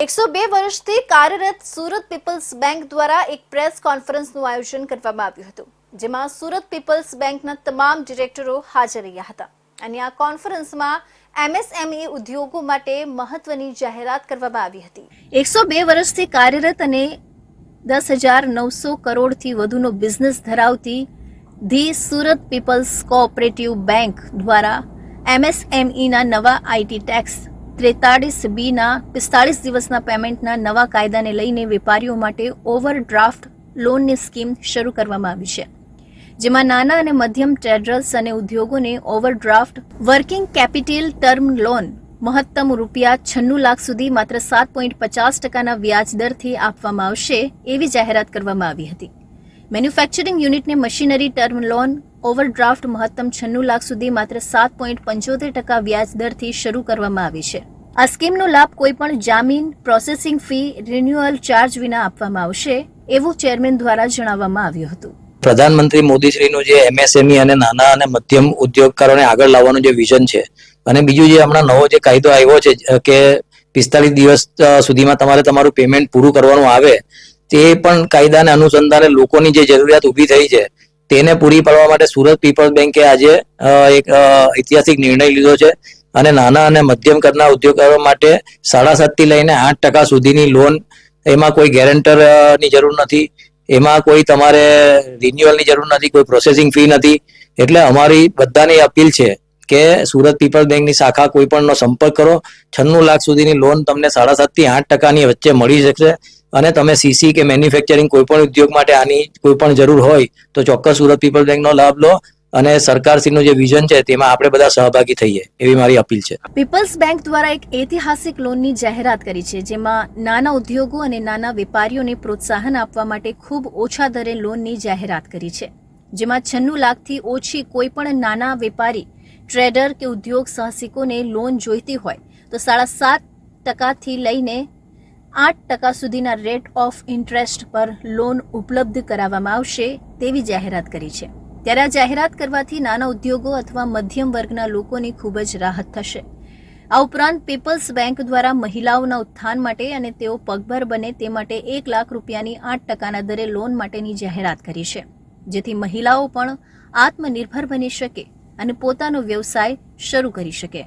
102 વર્ષથી કાર્યરત Surat people's bank દ્વારા એક પ્રેસ કોન્ફરન્સનું આયોજન કરવામાં આવ્યું હતું, જેમાં સુરત પીપલ્સ બેંકના તમામ ડિરેક્ટરો હાજર રહ્યા હતા અને આ કોન્ફરન્સમાં એમએસએમઈ ઉદ્યોગો માટે મહત્વની જાહેરાત કરવામાં આવી હતી। 102 વર્ષથી કાર્યરત અને 10,900 કરોડથી વધુનો બિઝનેસ ધરાવતી the Surat people's cooperative bank દ્વારા એમએસએમઈના નવા આઈટી ટેક્સ 43B ના 45 દિવસના પેમેન્ટના નવા કાયદાને લઈને વેપારીઓ માટે ઓવરડ્રાફ્ટ લોનની સ્કીમ શરૂ કરવામાં આવી છે, જેમાં નાના અને મધ્યમ ટ્રેડર્સ અને ઉદ્યોગોને overdraft working capital term loan મહત્તમ ₹96 લાખ સુધી માત્ર 7.50% વ્યાજ દરથી આપવામાં આવશે એવી જાહેરાત કરવામાં આવી હતી। મેન્યુફેક્ચરિંગ યુનિટને મશીનરી ટર્મ લોન ઓવરડ્રાફ્ટ મહત્તમ 96 લાખ સુધી માત્ર 7.75% વ્યાજ દરથી શરૂ કરવામાં આવી છે। આ સ્કીમનો લાભ કોઈપણ જામીન, પ્રોસેસિંગ ફી, રિન્યુઅલ ચાર્જ વિના આપવામાં આવશે એવું ચેરમેન દ્વારા જણાવવામાં આવ્યું હતું। પ્રધાનમંત્રી મોદીશ્રીનું જે એમએસએમઈ અને નાના અને મધ્યમ ઉદ્યોગકારોને આગળ લાવવાનું જે વિઝન છે, અને બીજું જે હમણાં નવો જે કાયદો આવ્યો છે કે 45 દિવસ સુધીમાં તમારે તમારું પેમેન્ટ પૂરું કરવાનું આવે, તે પણ કાયદાને અનુસંધાને લોકોની જે જરૂરિયાત ઊભી થઈ છે તેને પૂરી પાડવા માટે સુરત પીપલ્સ બેંકે આજે એક ઐતિહાસિક નિર્ણય લીધો છે અને નાના અને મધ્યમ કદના ઉદ્યોગકારો માટે 7.5% થી લઈને 8% સુધીની લોન, એમાં કોઈ ગેરંટરની જરૂર નથી, એમાં કોઈ તમારે રિન્યુઅલની જરૂર નથી, કોઈ પ્રોસેસિંગ ફી નથી। એટલે અમારી બધાની અપીલ છે કે સુરત પીપલ્સ બેંકની શાખા કોઈ પણનો સંપર્ક કરો। 96 લાખ સુધીની લોન તમને 7.5% થી 8%ની વચ્ચે મળી શકશે અને તમે સીસી કે મેન્યુફેક્ચરિંગ કોઈ પણ ઉદ્યોગ માટે આની કોઈ પણ જરૂર હોય તો ચોક્કસ સુરત પીપલ્સ બેંકનો લાભ લો અને સરકારશ્રીનું જે વિઝન છે તેમાં આપણે બધા સહભાગી થઈએ એવી મારી અપીલ છે। પીપલ્સ બેંક દ્વારા એક ઐતિહાસિક લોનની જાહેરાત કરી છે, જેમાં નાના ઉદ્યોગો અને નાના વેપારીઓને પ્રોત્સાહન આપવા માટે ખૂબ ઓછા દરે લોનની જાહેરાત કરી છે, જેમાં 96 લાખથી ઓછી કોઈ પણ નાના વેપારી, ટ્રેડર કે ઉદ્યોગ સાહસિકોને લોન જોઈતી હોય તો 7.5% થી લઈને 8% સુધીના રેટ ઓફ ઇન્ટરેસ્ટ પર લોન ઉપલબ્ધ કરાવવામાં આવશે તેવી જાહેરાત કરી છે। ત્યારે આ જાહેરાત કરવાથી નાના ઉદ્યોગો અથવા મધ્યમ વર્ગના લોકોની ખૂબ જ રાહત થશે। આ ઉપરાંત પીપલ્સ બેંક દ્વારા મહિલાઓના ઉત્થાન માટે અને તેઓ પગભર બને તે માટે 1 લાખ રૂપિયાની 8%ના દરે લોન માટેની જાહેરાત કરી છે, જેથી મહિલાઓ પણ આત્મનિર્ભર બની શકે અને પોતાનો વ્યવસાય શરૂ કરી શકે।